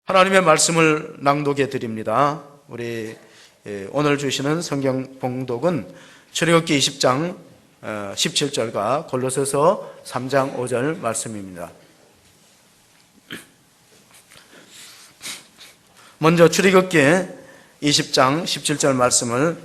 하나님의 말씀을 낭독해 드립니다. 우리 오늘 주시는 성경 봉독은 출애굽기 20장 17절과 골로새서 3장 5절 말씀입니다. 먼저 출애굽기 20장 17절 말씀을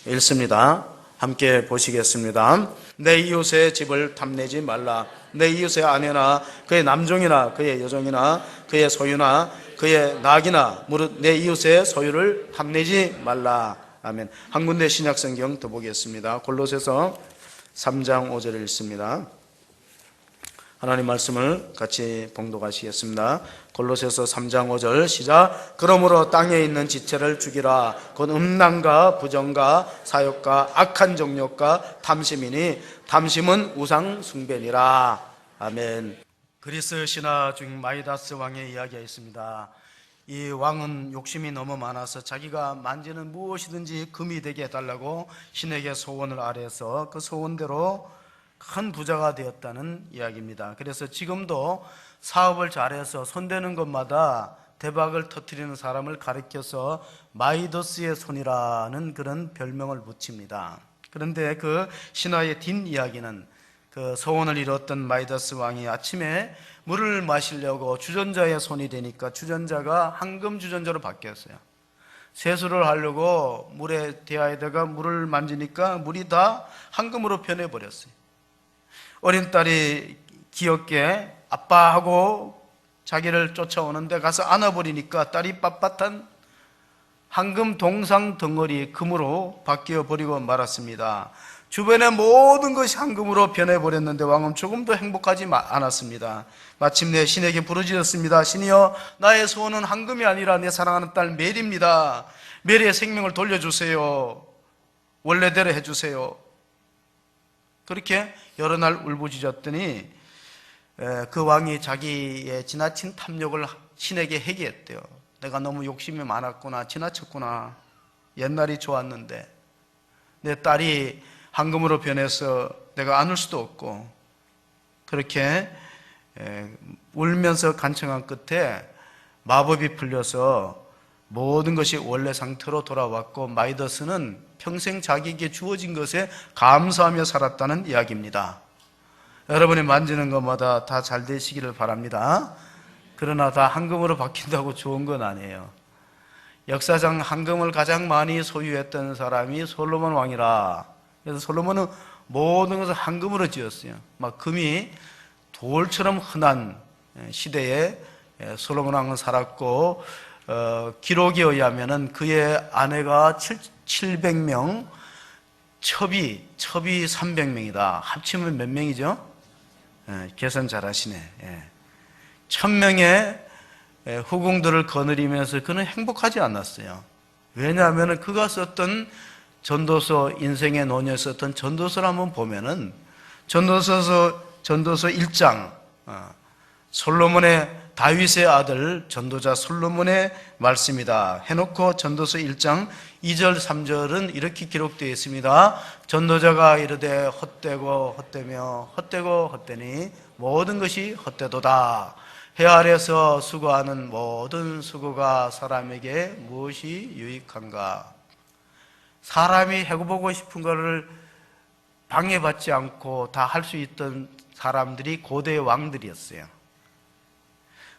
읽습니다. 함께 보시겠습니다. 내 이웃의 집을 탐내지 말라. 내 이웃의 아내나 그의 남종이나 그의 여종이나 그의 소유나 그의 낙이나 무릇 내 이웃의 소유를 탐내지 말라. 아멘. 한 군데 신약성경 더 보겠습니다. 골로새서 3장 5절을 읽습니다. 하나님 말씀을 같이 봉독하시겠습니다. 골로새서 3장 5절 시작. 그러므로 땅에 있는 지체를 죽이라. 곧 음란과 부정과 사욕과 악한 정욕과 탐심이니 탐심은 우상 숭배니라. 아멘. 그리스 신화 중 마이다스 왕의 이야기가 있습니다. 이 왕은 욕심이 너무 많아서 자기가 만지는 무엇이든지 금이 되게 해달라고 신에게 소원을 아뢰서 그 소원대로 큰 부자가 되었다는 이야기입니다. 그래서 지금도 사업을 잘해서 손대는 것마다 대박을 터뜨리는 사람을 가리켜서 마이더스의 손이라는 그런 별명을 붙입니다. 그런데 그 신화의 뒷이야기는 그 소원을 이뤘던 마이더스 왕이 아침에 물을 마시려고 주전자의 손이 되니까 주전자가 황금 주전자로 바뀌었어요. 세수를 하려고 물에 대야에다가 물을 만지니까 물이 다 황금으로 변해버렸어요. 어린 딸이 귀엽게 아빠하고 자기를 쫓아오는데 가서 안아버리니까 딸이 빳빳한 황금 동상 덩어리 금으로 바뀌어 버리고 말았습니다. 주변의 모든 것이 황금으로 변해버렸는데 왕은 조금도 행복하지 않았습니다. 마침내 신에게 부르짖었습니다. 신이여, 나의 소원은 황금이 아니라 내 사랑하는 딸 메리입니다. 메리의 생명을 돌려주세요. 원래대로 해주세요. 그렇게 여러 날 울부짖었더니 그 왕이 자기의 지나친 탐욕을 신에게 회개했대요. 내가 너무 욕심이 많았구나, 지나쳤구나. 옛날이 좋았는데 내 딸이 황금으로 변해서 내가 안을 수도 없고, 그렇게 울면서 간청한 끝에 마법이 풀려서 모든 것이 원래 상태로 돌아왔고 마이더스는 평생 자기에게 주어진 것에 감사하며 살았다는 이야기입니다. 여러분이 만지는 것마다 다 잘 되시기를 바랍니다. 그러나 다 황금으로 바뀐다고 좋은 건 아니에요. 역사상 황금을 가장 많이 소유했던 사람이 솔로몬 왕이라. 그래서 솔로몬은 모든 것을 황금으로 지었어요. 막 금이 돌처럼 흔한 시대에 솔로몬 왕은 살았고, 기록에 의하면은 그의 아내가 700명, 첩이 300명이다. 합치면 몇 명이죠? 계산 잘 하시네. 1000명의 후궁들을 거느리면서 그는 행복하지 않았어요. 왜냐하면 그가 썼던 전도서, 인생의 논의에 썼던 전도서를 한번 보면은 전도서 1장, 솔로몬의 다윗의 아들 전도자 솔로몬의 말씀이다 해놓고 전도서 1장 2절 3절은 이렇게 기록되어 있습니다. 전도자가 이르되 헛되고 헛되며 헛되고 헛되니 모든 것이 헛되도다. 해 아래서 수고하는 모든 수고가 사람에게 무엇이 유익한가. 사람이 해보고 싶은 것을 방해받지 않고 다 할 수 있던 사람들이 고대의 왕들이었어요.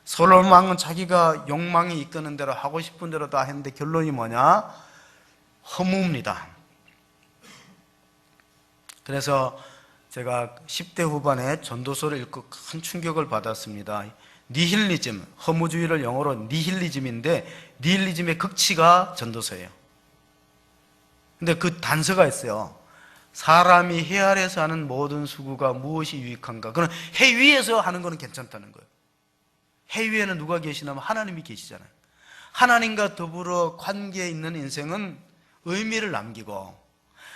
솔로몬 왕은 자기가 욕망이 이끄는 대로 하고 싶은 대로 다 했는데 결론이 뭐냐? 허무입니다. 그래서 제가 10대 후반에 전도서를 읽고 큰 충격을 받았습니다. 니힐리즘, 허무주의를 영어로 니힐리즘인데 니힐리즘의 극치가 전도서예요. 근데 그 단서가 있어요. 사람이 해 아래서 하는 모든 수고가 무엇이 유익한가? 그건 해 위에서 하는 거는 괜찮다는 거예요. 해 위에는 누가 계시냐면 하나님이 계시잖아요. 하나님과 더불어 관계에 있는 인생은 의미를 남기고,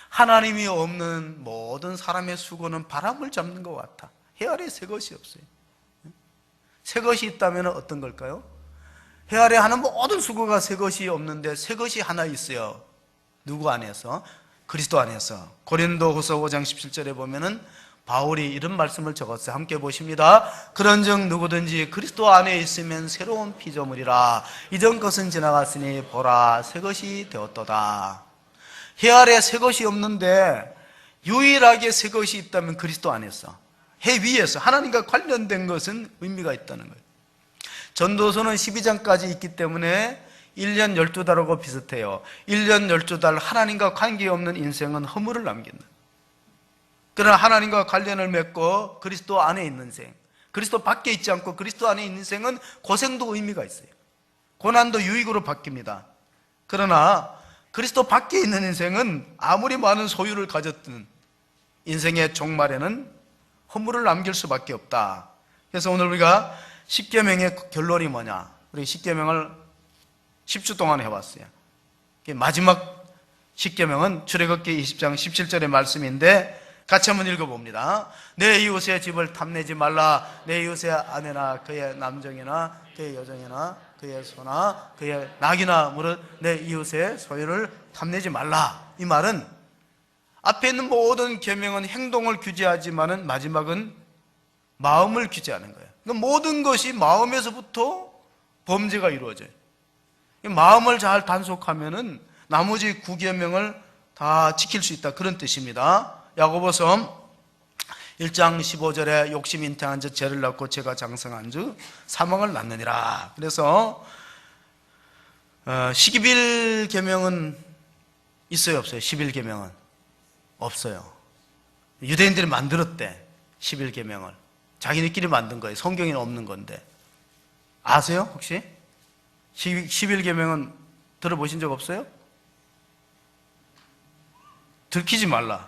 하나님이 없는 모든 사람의 수고는 바람을 잡는 것 같아. 해 아래에 새 것이 없어요. 새 것이 있다면 어떤 걸까요? 해 아래에 하는 모든 수고가 새 것이 없는데 새 것이 하나 있어요. 누구 안에서? 그리스도 안에서. 고린도후서 5장 17절에 보면은 바울이 이런 말씀을 적었어요. 함께 보십니다. 그런즉 누구든지 그리스도 안에 있으면 새로운 피조물이라. 이전 것은 지나갔으니 보라 새 것이 되었도다. 해 아래 새 것이 없는데 유일하게 새 것이 있다면 그리스도 안에서, 해 위에서 하나님과 관련된 것은 의미가 있다는 거예요. 전도서는 12장까지 있기 때문에 1년 12달하고 비슷해요. 1년 12달 하나님과 관계없는 인생은 허물을 남긴다. 그러나 하나님과 관련을 맺고 그리스도 안에 있는 생, 그리스도 밖에 있지 않고 그리스도 안에 있는 생은 고생도 의미가 있어요. 고난도 유익으로 바뀝니다. 그러나 그리스도 밖에 있는 인생은 아무리 많은 소유를 가졌든 인생의 종말에는 허물을 남길 수밖에 없다. 그래서 오늘 우리가 십계명의 결론이 뭐냐? 우리 십계명을 10주 동안 해왔어요. 마지막 십계명은 출애굽기 20장 17절의 말씀인데 같이 한번 읽어봅니다. 내 이웃의 집을 탐내지 말라. 내 이웃의 아내나 그의 남정이나 그의 여정이나 그의 소나 그의 낙이나 무릇 내 이웃의 소유를 탐내지 말라. 이 말은 앞에 있는 모든 계명은 행동을 규제하지만은 마지막은 마음을 규제하는 거예요. 그러니까 모든 것이 마음에서부터 범죄가 이루어져요. 마음을 잘 단속하면은 나머지 9계명을 다 지킬 수 있다, 그런 뜻입니다. 야고보서 1장 15절에 욕심 잉태한 자 죄를 낳고 죄가 장성한 주 사망을 낳느니라. 그래서 11계명은 있어요, 없어요? 11계명은 없어요. 유대인들이 만들었대, 11계명을. 자기네끼리 만든 거예요. 성경에는 없는 건데. 아세요, 혹시? 11계명은 들어보신 적 없어요? 들키지 말라.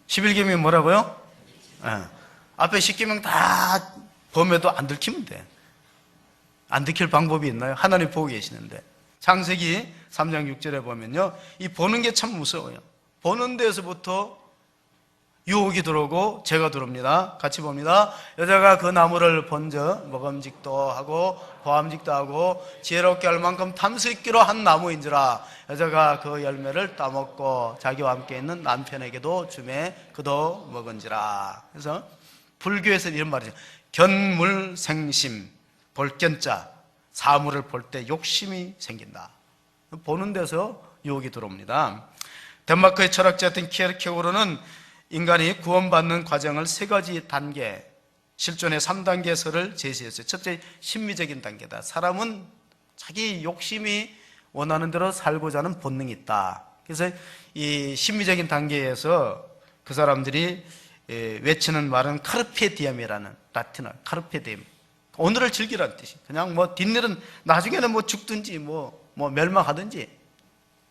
11계명이 뭐라고요? 앞에 10계명 다 범해도 안 들키면 돼. 안 들킬 방법이 있나요? 하나님 보고 계시는데. 창세기 3장 6절에 보면요, 이 보는 게 참 무서워요. 보는 데에서부터 유혹이 들어오고 죄가 들어옵니다. 같이 봅니다. 여자가 그 나무를 본즉 먹음직도 하고 보암직도 하고 지혜롭게 할 만큼 탐스 있기로 한 나무인지라. 여자가 그 열매를 따먹고 자기와 함께 있는 남편에게도 주매 그도 먹은지라. 그래서 불교에서는 이런 말이죠. 견물생심, 볼견자, 사물을 볼 때 욕심이 생긴다. 보는 데서 유혹이 들어옵니다. 덴마크의 철학자였던 키에르케고르는 인간이 구원받는 과정을 3가지 단계, 실존의 3단계서를 제시했어요. 첫째, 심미적인 단계다. 사람은 자기 욕심이 원하는 대로 살고자 하는 본능이 있다. 그래서 이 심미적인 단계에서 그 사람들이 외치는 말은 카르페 디엠이라는, 라틴어 카르페 디엠, 오늘을 즐기라는 뜻이. 그냥 뭐 뒷일은 나중에는 뭐 죽든지 뭐 멸망하든지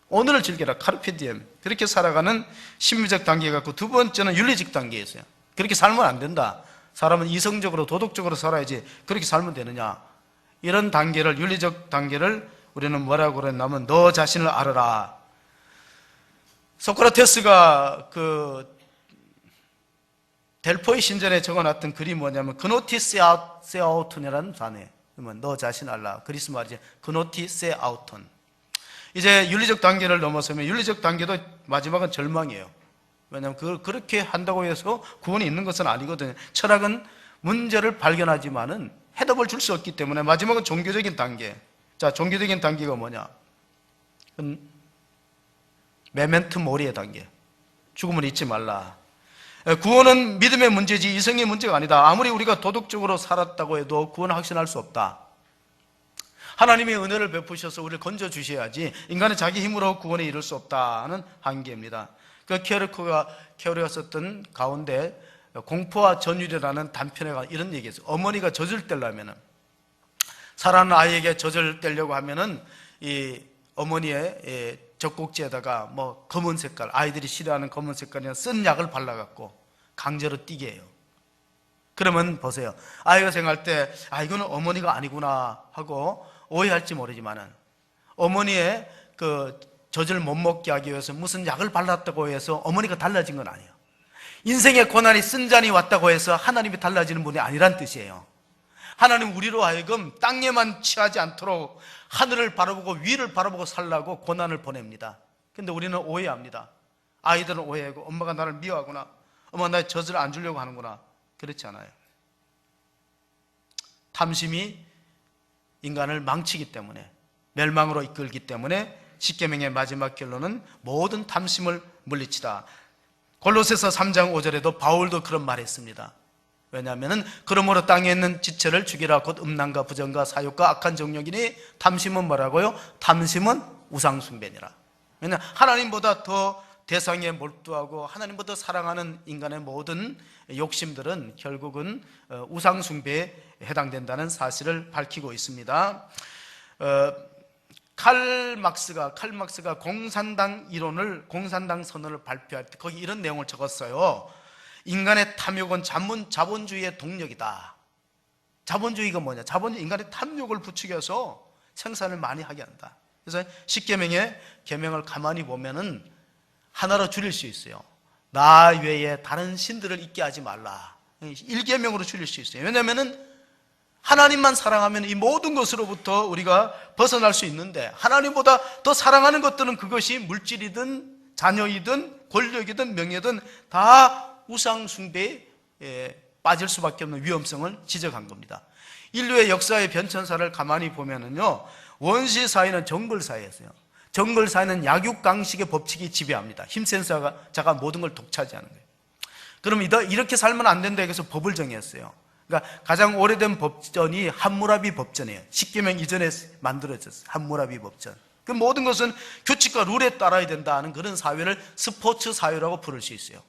오늘을 즐겨라, 카르페 디엠. 그렇게 살아가는 심미적 단계가 있고, 두 번째는 윤리적 단계였어요. 그렇게 살면 안 된다. 사람은 이성적으로 도덕적으로 살아야지 그렇게 살면 되느냐. 이런 단계를, 윤리적 단계를 우리는 뭐라고 그랬냐면 너 자신을 알아라. 소크라테스가 그 델포이 신전에 적어놨던 글이 뭐냐면 그노티 세아우톤이라는 단어예요. 그러면 너 자신 알라. 그리스 말이지. 그노티 세아우톤. 이제 윤리적 단계를 넘어서면 윤리적 단계도 마지막은 절망이에요. 왜냐하면 그걸 그렇게 한다고 해서 구원이 있는 것은 아니거든요. 철학은 문제를 발견하지만은 해답을 줄 수 없기 때문에 마지막은 종교적인 단계. 자, 종교적인 단계가 뭐냐? 메멘토 모리의 단계. 죽음을 잊지 말라. 구원은 믿음의 문제지 이성의 문제가 아니다. 아무리 우리가 도덕적으로 살았다고 해도 구원을 확신할 수 없다. 하나님의 은혜를 베푸셔서 우리를 건져주셔야지 인간은 자기 힘으로 구원에 이를 수 없다는 한계입니다. 그 케어르가 썼던 가운데 공포와 전율이라는 단편에 이런 얘기했어요. 어머니가 젖을 떼려면은, 사랑하는 아이에게 젖을 떼려고 하면은 이 어머니의 젖꼭지에다가 뭐 검은 색깔, 아이들이 싫어하는 검은 색깔이나 쓴 약을 발라갖고 강제로 띄게 해요. 그러면 보세요. 아이가 생각할 때, 이거는 어머니가 아니구나 하고 오해할지 모르지만은 어머니의 그 젖을 못 먹게 하기 위해서 무슨 약을 발랐다고 해서 어머니가 달라진 건 아니에요. 인생의 고난이 쓴잔이 왔다고 해서 하나님이 달라지는 분이 아니란 뜻이에요. 하나님 우리로 하여금 땅에만 취하지 않도록 하늘을 바라보고 위를 바라보고 살라고 고난을 보냅니다. 근데 우리는 오해합니다. 아이들은 오해하고 엄마가 나를 미워하구나, 어머, 나 젖을 안 주려고 하는구나. 그렇지 않아요. 탐심이 인간을 망치기 때문에, 멸망으로 이끌기 때문에 십계명의 마지막 결론은 모든 탐심을 물리치라. 골로새서 3장 5절에도 바울도 그런 말 했습니다. 왜냐하면 그러므로 땅에 있는 지체를 죽이라. 곧 음란과 부정과 사욕과 악한 정욕이니 탐심은 뭐라고요? 탐심은 우상숭배니라. 왜냐하면 하나님보다 더 대상에 몰두하고 하나님보다 사랑하는 인간의 모든 욕심들은 결국은 우상숭배에 해당된다는 사실을 밝히고 있습니다. 칼 막스가 공산당 선언을 발표할 때 거기 이런 내용을 적었어요. 인간의 탐욕은 자본주의의 동력이다. 자본주의가 뭐냐? 자본주의 인간의 탐욕을 부추겨서 생산을 많이 하게 한다. 그래서 십계명의 계명을 가만히 보면은 하나로 줄일 수 있어요. 나 외에 다른 신들을 있게 하지 말라. 1계명으로 줄일 수 있어요. 왜냐하면은 하나님만 사랑하면 이 모든 것으로부터 우리가 벗어날 수 있는데, 하나님보다 더 사랑하는 것들은 그것이 물질이든 자녀이든 권력이든 명예든 다 우상 숭배에 빠질 수밖에 없는 위험성을 지적한 겁니다. 인류의 역사의 변천사를 가만히 보면은요, 원시 사회는 정글 사회였어요. 정글 사회는 약육강식의 법칙이 지배합니다. 힘센 자가 모든 걸 독차지하는 거예요. 그럼 이렇게 살면 안 된다 해서 법을 정했어요. 그러니까 가장 오래된 법전이 함무라비 법전이에요. 십계명 이전에 만들어졌어요. 함무라비 법전. 그 모든 것은 규칙과 룰에 따라야 된다는 그런 사회를 스포츠 사회라고 부를 수 있어요.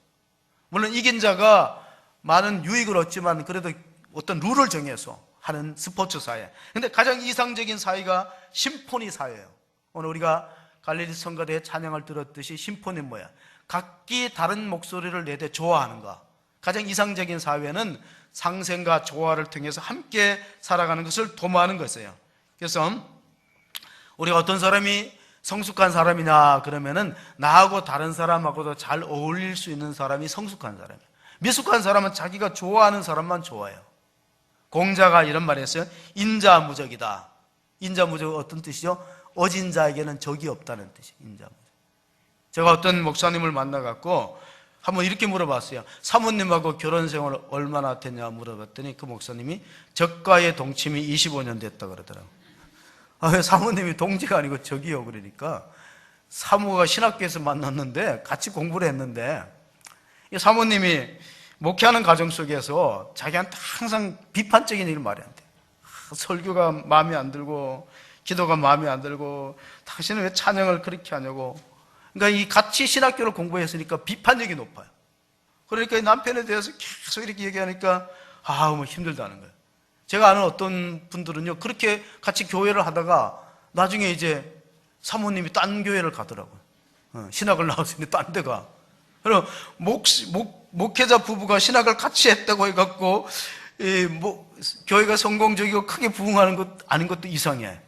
물론 이긴 자가 많은 유익을 얻지만 그래도 어떤 룰을 정해서 하는 스포츠 사회. 근데 가장 이상적인 사회가 심포니 사회예요. 오늘 우리가 갈릴리 성가대의 찬양을 들었듯이 심포니는 뭐야? 각기 다른 목소리를 내되 좋아하는 거. 가장 이상적인 사회는 상생과 조화를 통해서 함께 살아가는 것을 도모하는 것이에요. 그래서 우리가 어떤 사람이 성숙한 사람이냐 그러면은 나하고 다른 사람하고도 잘 어울릴 수 있는 사람이 성숙한 사람이에요. 미숙한 사람은 자기가 좋아하는 사람만 좋아해요. 공자가 이런 말을 했어요. 인자무적이다. 인자무적은 어떤 뜻이죠? 어진 자에게는 적이 없다는 뜻이에요. 인자무적. 제가 어떤 목사님을 만나갖고 한번 이렇게 물어봤어요. 사모님하고 결혼 생활을 얼마나 됐냐 물어봤더니 그 목사님이 적과의 동침이 25년 됐다 그러더라고요. 왜 사모님이 동지가 아니고 적이요? 그러니까 사모가 신학교에서 만났는데 같이 공부를 했는데, 사모님이 목회하는 과정 속에서 자기한테 항상 비판적인 일을 말해야 돼. 설교가 마음에 안 들고 기도가 마음에 안 들고 당신은 왜 찬양을 그렇게 하냐고. 그러니까 이 같이 신학교를 공부했으니까 비판력이 높아요. 그러니까 이 남편에 대해서 계속 이렇게 얘기하니까 뭐 힘들다는 거예요. 제가 아는 어떤 분들은요, 그렇게 같이 교회를 하다가 나중에 이제 사모님이 딴 교회를 가더라고요. 신학을 나왔으니 딴 데 가. 그럼 목회자 부부가 신학을 같이 했다고 해갖고 교회가 성공적이고 크게 부흥하는 것 아닌 것도 이상해.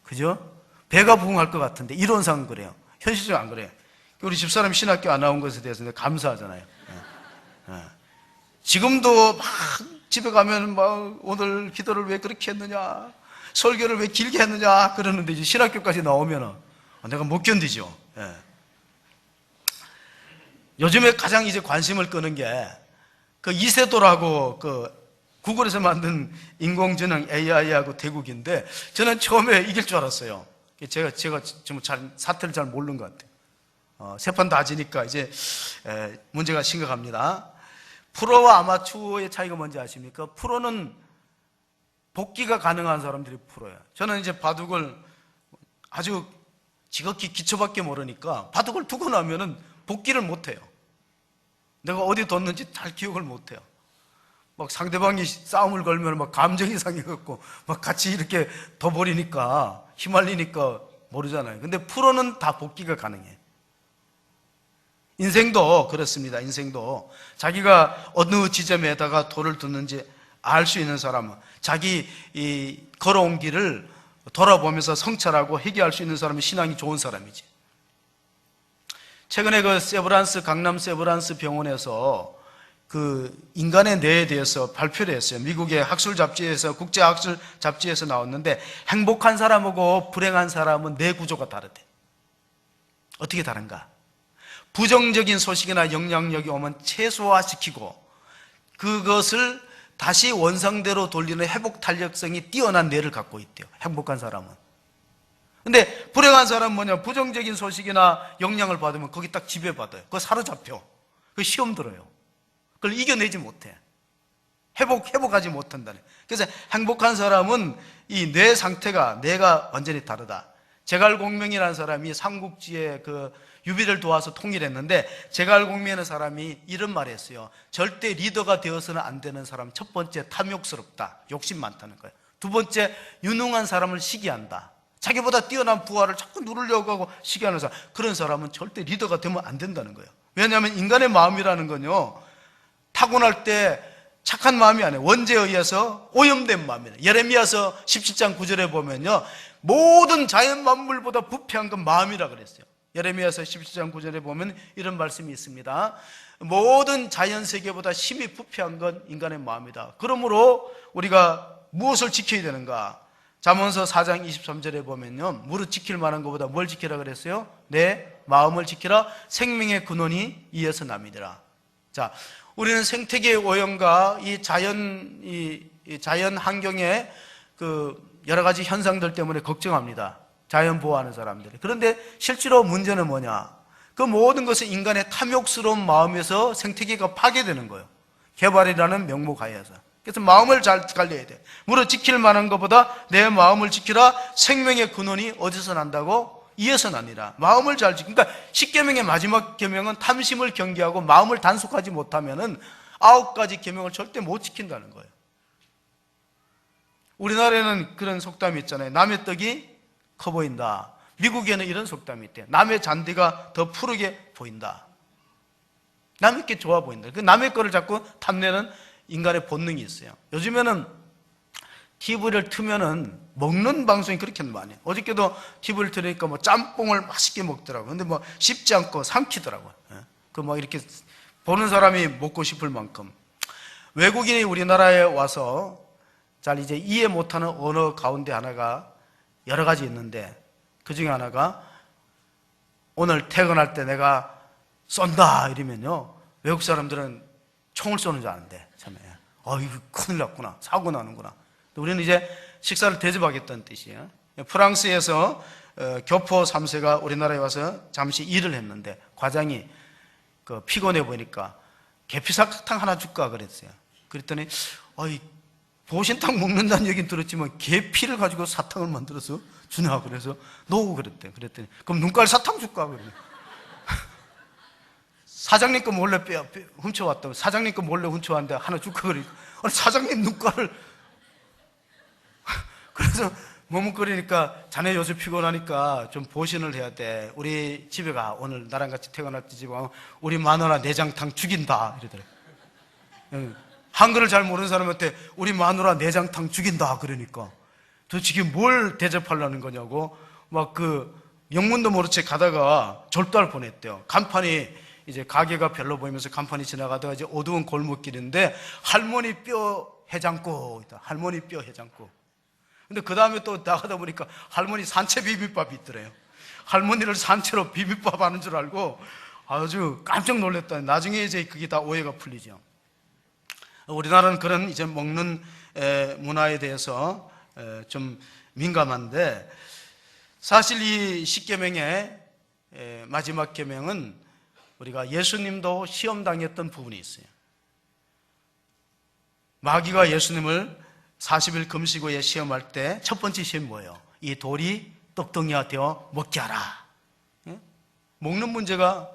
그죠? 배가 부흥할 것 같은데 이론상은 그래요. 현실적으로 안 그래요. 우리 집사람 신학교 안 나온 것에 대해서 감사하잖아요. 지금도 막 집에 가면 막 오늘 기도를 왜 그렇게 했느냐, 설교를 왜 길게 했느냐 그러는데 이제 신학교까지 나오면 내가 못 견디죠. 요즘에 가장 이제 관심을 끄는 게 그 이세돌하고 그 구글에서 만든 인공지능 AI하고 대국인데, 저는 처음에 이길 줄 알았어요. 제가 좀 사태를 잘 모르는 것 같아요. 세 판 다 지니까 이제 문제가 심각합니다. 프로와 아마추어의 차이가 뭔지 아십니까? 프로는 복귀가 가능한 사람들이 프로예요. 저는 이제 바둑을 아주 지극히 기초밖에 모르니까 바둑을 두고 나면은 복귀를 못 해요. 내가 어디 뒀는지 잘 기억을 못 해요. 막 상대방이 싸움을 걸면 막 감정이 상해갖고 막 같이 이렇게 둬버리니까 휘말리니까 모르잖아요. 근데 프로는 다 복귀가 가능해. 인생도 그렇습니다. 인생도 자기가 어느 지점에다가 돌을 두는지 알 수 있는 사람은, 자기 이 걸어온 길을 돌아보면서 성찰하고 회개할 수 있는 사람이 신앙이 좋은 사람이지. 최근에 그 강남 세브란스 병원에서 그 인간의 뇌에 대해서 발표를 했어요. 미국의 학술 잡지에서, 국제 학술 잡지에서 나왔는데, 행복한 사람하고 불행한 사람은 뇌 구조가 다르대. 어떻게 다른가? 부정적인 소식이나 영향력이 오면 최소화시키고 그것을 다시 원상대로 돌리는 회복 탄력성이 뛰어난 뇌를 갖고 있대요. 행복한 사람은. 근데 불행한 사람은 뭐냐? 부정적인 소식이나 영향을 받으면 거기 딱 지배받아요. 그거 사로잡혀. 그 시험 들어요. 그걸 이겨내지 못해. 회복하지 못한다네. 그래서 행복한 사람은 이 뇌 상태가, 뇌가 완전히 다르다. 제갈공명이라는 사람이 삼국지의 그 유비를 도와서 통일했는데, 제갈공명이라는 사람이 이런 말을 했어요. 절대 리더가 되어서는 안 되는 사람, 첫 번째 탐욕스럽다. 욕심 많다는 거예요. 두 번째, 유능한 사람을 시기한다. 자기보다 뛰어난 부하를 자꾸 누르려고 하고 시기하는 사람, 그런 사람은 절대 리더가 되면 안 된다는 거예요. 왜냐하면 인간의 마음이라는 건요, 타고날 때 착한 마음이 아니에요. 원죄에 의해서 오염된 마음이에요. 예레미야서 17장 9절에 보면요, 모든 자연 만물보다 부패한 건 마음이라 그랬어요. 예레미야서 17장 9절에 보면 이런 말씀이 있습니다. 모든 자연 세계보다 심히 부패한 건 인간의 마음이다. 그러므로 우리가 무엇을 지켜야 되는가? 잠언서 4장 23절에 보면요, 무릇 지킬 만한 것보다 뭘 지키라 그랬어요? 내 마음을 지키라. 생명의 근원이 이에서 남이더라. 자, 우리는 생태계의 오염과 이 자연 환경의 그 여러 가지 현상들 때문에 걱정합니다. 자연 보호하는 사람들이. 그런데 실제로 문제는 뭐냐? 그 모든 것은 인간의 탐욕스러운 마음에서 생태계가 파괴되는 거예요. 개발이라는 명목 하에서. 그래서 마음을 잘 관리해야 돼. 무릇 지킬 만한 것보다 내 마음을 지키라. 생명의 근원이 어디서 난다고? 이에서 나니라. 마음을 잘 지키. 그러니까 10계명의 마지막 계명은 탐심을 경계하고 마음을 단속하지 못하면은 9가지 계명을 절대 못 지킨다는 거예요. 우리나라에는 그런 속담이 있잖아요. 남의 떡이 커 보인다. 미국에는 이런 속담이 있대요. 남의 잔디가 더 푸르게 보인다. 남의 게 좋아 보인다. 그 남의 거를 자꾸 탐내는 인간의 본능이 있어요. 요즘에는 TV를 트면은 먹는 방송이 그렇게 많이 해요. 어저께도 TV를 틀으니까 뭐 짬뽕을 맛있게 먹더라고요. 근데 뭐 씹지 않고 삼키더라고요. 그 뭐 이렇게 보는 사람이 먹고 싶을 만큼. 외국인이 우리나라에 와서 잘 이제 이해 못하는 언어 가운데 하나가 여러 가지 있는데, 그 중에 하나가 오늘 퇴근할 때 내가 쏜다 이러면요, 외국 사람들은 총을 쏘는 줄 아는데, 참에 이거 큰일 났구나, 사고 나는구나. 우리는 이제 식사를 대접하겠다는 뜻이에요. 프랑스에서 교포 3세가 우리나라에 와서 잠시 일을 했는데, 과장이 피곤해 보니까 계피사탕 하나 줄까 그랬어요. 그랬더니 보신탕 먹는다는 얘기는 들었지만 계피를 가지고 사탕을 만들어서 주냐 그래서 노고 그랬대. 그랬더니 그럼 눈깔 사탕 줄까 그래. 사장님 거 몰래 훔쳐왔다고. 사장님 거 몰래 훔쳐왔는데 하나 줄까 그래. 아니 사장님 눈깔을. 그래서 머뭇거리니까 자네 요새 피곤하니까 좀 보신을 해야 돼. 우리 집에 가. 오늘 나랑 같이 퇴근할 때 집에 가면 우리 마누라 내장탕 죽인다 이러더래. 한글을 잘 모르는 사람한테 우리 마누라 내장탕 죽인다 그러니까 도대체 뭘 대접하려는 거냐고 막 영문도 모른 채 가다가 절도할 뻔했대요. 간판이 이제 가게가 별로 보이면서 간판이 지나가다가 이제 어두운 골목길인데 할머니 뼈 해장국 있다. 할머니 뼈 해장국. 근데 그 다음에 또 나가다 보니까 할머니 산채 비빔밥이 있더래요. 할머니를 산채로 비빔밥 하는 줄 알고 아주 깜짝 놀랐다. 나중에 이제 그게 다 오해가 풀리죠. 우리나라는 그런 이제 먹는 문화에 대해서 좀 민감한데, 사실 이 10계명의 마지막 계명은 우리가 예수님도 시험당했던 부분이 있어요. 마귀가 예수님을 40일 금식 후에 시험할 때 첫 번째 시험이 뭐예요? 이 돌이 떡덩이가 되어 먹게 하라. 먹는 문제가,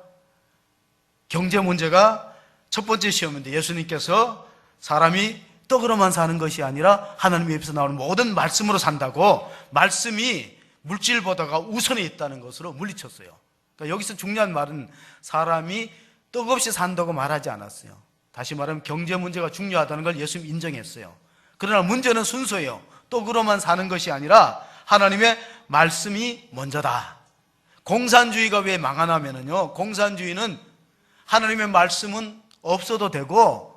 경제 문제가 첫 번째 시험인데, 예수님께서 사람이 떡으로만 사는 것이 아니라 하나님의 입에서 나오는 모든 말씀으로 산다고, 말씀이 물질보다가 우선에 있다는 것으로 물리쳤어요. 그러니까 여기서 중요한 말은 사람이 떡 없이 산다고 말하지 않았어요. 다시 말하면 경제 문제가 중요하다는 걸 예수님 인정했어요. 그러나 문제는 순서예요. 떡으로만 사는 것이 아니라 하나님의 말씀이 먼저다. 공산주의가 왜 망하냐면요, 공산주의는 하나님의 말씀은 없어도 되고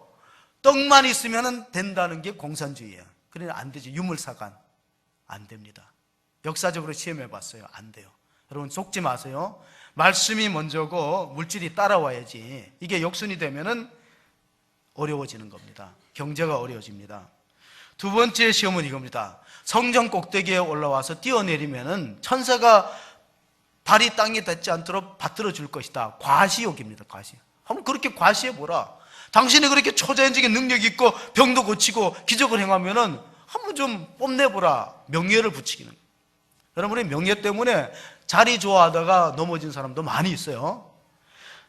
떡만 있으면 된다는 게 공산주의예요. 그러나 안 되지. 유물사관 안 됩니다. 역사적으로 시험해 봤어요. 안 돼요. 여러분 속지 마세요. 말씀이 먼저고 물질이 따라와야지. 이게 역순이 되면은 어려워지는 겁니다. 경제가 어려워집니다. 두 번째 시험은 이겁니다. 성전 꼭대기에 올라와서 뛰어내리면은 천사가 발이 땅에 닿지 않도록 받들어 줄 것이다. 과시욕입니다. 과시. 한번 그렇게 과시해 보라. 당신이 그렇게 초자연적인 능력이 있고 병도 고치고 기적을 행하면은 한번 좀 뽐내보라. 명예를 붙이기는. 여러분이 명예 때문에 자리 좋아하다가 넘어진 사람도 많이 있어요.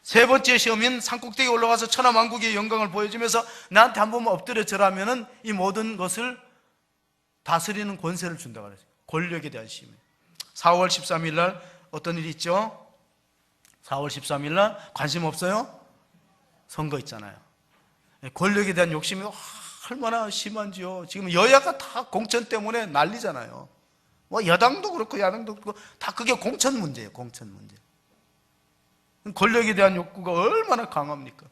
세 번째 시험인 산꼭대기에 올라가서 천하만국의 영광을 보여주면서 나한테 한 번만 엎드려 절하면은 이 모든 것을 다스리는 권세를 준다고 그랬어요. 권력에 대한 시험. 4월 13일 날 어떤 일이 있죠? 4월 13일 날 관심 없어요? 선거 있잖아요. 권력에 대한 욕심이 얼마나 심한지요. 지금 여야가 다 공천 때문에 난리잖아요. 뭐 여당도 그렇고 야당도 그렇고 다 그게 공천 문제예요. 공천 문제. 권력에 대한 욕구가 얼마나 강합니까?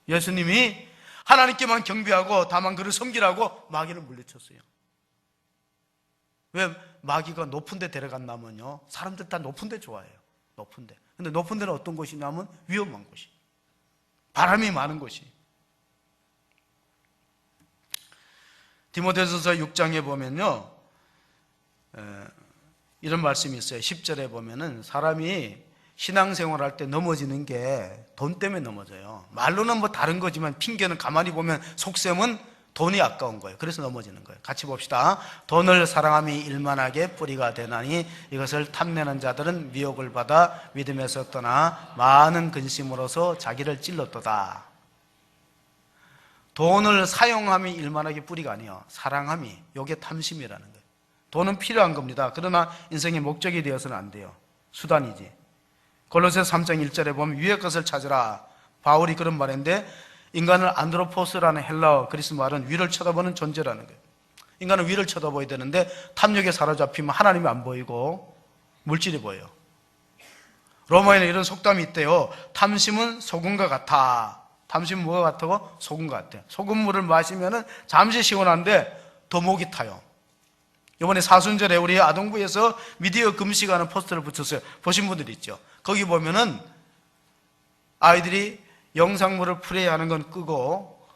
예수님이 하나님께만 경배하고 다만 그를 섬기라고 마귀를 물리쳤어요. 왜? 마귀가 높은 데 데려간다면요, 사람들 다 높은 데 좋아해요. 높은 데. 근데 높은 데는 어떤 곳이냐면 위험한 곳이, 바람이 많은 곳이. 디모데전서 6장에 보면요, 이런 말씀이 있어요. 10절에 보면은 사람이 신앙생활 할 때 넘어지는 게 돈 때문에 넘어져요. 말로는 뭐 다른 거지만 핑계는 가만히 보면 속셈은 돈이 아까운 거예요. 그래서 넘어지는 거예요. 같이 봅시다. 돈을 사랑함이 일만하게 뿌리가 되나니 이것을 탐내는 자들은 미혹을 받아 믿음에서 떠나 많은 근심으로서 자기를 찔렀도다. 돈을 사용함이 일만하게 뿌리가 아니에요. 사랑함이, 이게 탐심이라는 거예요. 돈은 필요한 겁니다. 그러나 인생의 목적이 되어서는 안 돼요. 수단이지. 골로새서 3장 1절에 보면 위의 것을 찾으라. 바울이 그런 말인데, 인간을 안드로포스라는 헬라어 그리스 말은 위를 쳐다보는 존재라는 거예요. 인간은 위를 쳐다보야 되는데 탐욕에 사로잡히면 하나님이 안 보이고 물질이 보여요. 로마에는 이런 속담이 있대요. 탐심은 소금과 같아. 탐심은 뭐가 같다고? 소금과 같아요. 소금물을 마시면 잠시 시원한데 더 목이 타요. 이번에 사순절에 우리 아동부에서 미디어 금식하는 포스터를 붙였어요. 보신 분들 있죠? 거기 보면은 아이들이 영상물을 프레이하는 건 끄고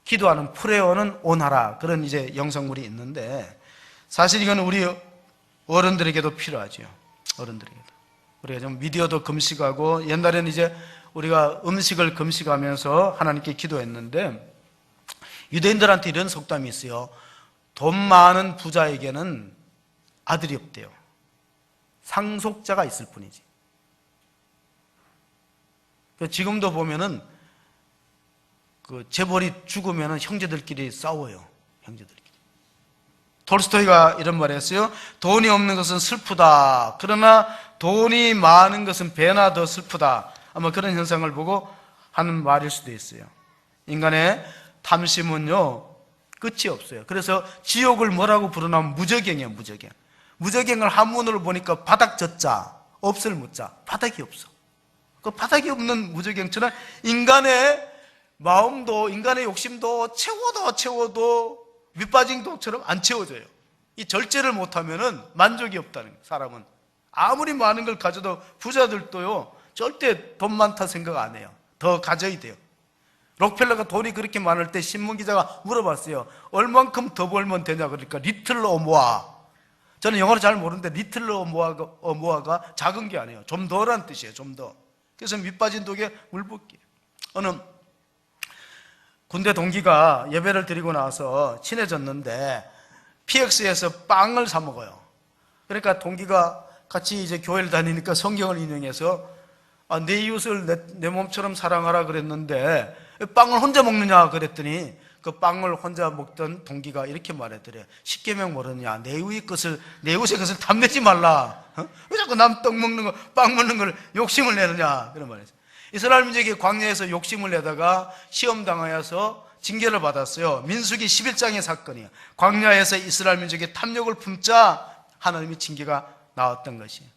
기도하는 프레어는 온하라, 그런 이제 영상물이 있는데, 사실 이건 우리 어른들에게도 필요하죠. 어른들에게도. 우리가 좀 미디어도 금식하고, 옛날에는 이제 우리가 음식을 금식하면서 하나님께 기도했는데, 유대인들한테 이런 속담이 있어요. 돈 많은 부자에게는 아들이 없대요. 상속자가 있을 뿐이지. 지금도 보면은 그 재벌이 죽으면은 형제들끼리 싸워요. 형제들끼리. 톨스토이가 이런 말을 했어요. 돈이 없는 것은 슬프다. 그러나 돈이 많은 것은 배나 더 슬프다. 아마 그런 현상을 보고 하는 말일 수도 있어요. 인간의 탐심은요, 끝이 없어요. 그래서 지옥을 뭐라고 부르냐면 무저갱이에요. 무저갱. 무저갱을 한문으로 보니까 바닥젖자, 없을 무자, 바닥이 없어. 그 바닥이 없는 무저갱처럼 인간의 마음도, 인간의 욕심도 채워도 밑빠진 독처럼 안 채워져요. 이 절제를 못하면은 만족이 없다는 거예요. 사람은 아무리 많은 걸 가져도, 부자들도요 절대 돈 많다 생각 안 해요. 더 가져야 돼요. 록펠러가 돈이 그렇게 많을 때 신문기자가 물어봤어요. 얼만큼 더 벌면 되냐. 그러니까 리틀 어모아. 저는 영어를 잘 모르는데 리틀 어모아가 작은 게 아니에요. 좀 더란 뜻이에요. 좀 더. 그래서 밑빠진 독에 물 붓기. 어느 군대 동기가 예배를 드리고 나서 친해졌는데 PX에서 빵을 사 먹어요. 그러니까 동기가 같이 이제 교회를 다니니까 성경을 인용해서 내 이웃을 내 몸처럼 사랑하라 그랬는데 빵을 혼자 먹느냐 그랬더니 그 빵을 혼자 먹던 동기가 이렇게 말했더래요. 십계명 모르느냐. 내 이웃의 것을 탐내지 말라. 왜 자꾸 남 떡 먹는 거, 빵 먹는 걸 욕심을 내느냐. 그런 말이었어요. 이스라엘 민족이 광야에서 욕심을 내다가 시험 당하여서 징계를 받았어요. 민수기 11장의 사건이에요. 광야에서 이스라엘 민족이 탐욕을 품자 하나님의 징계가 나왔던 것이에요.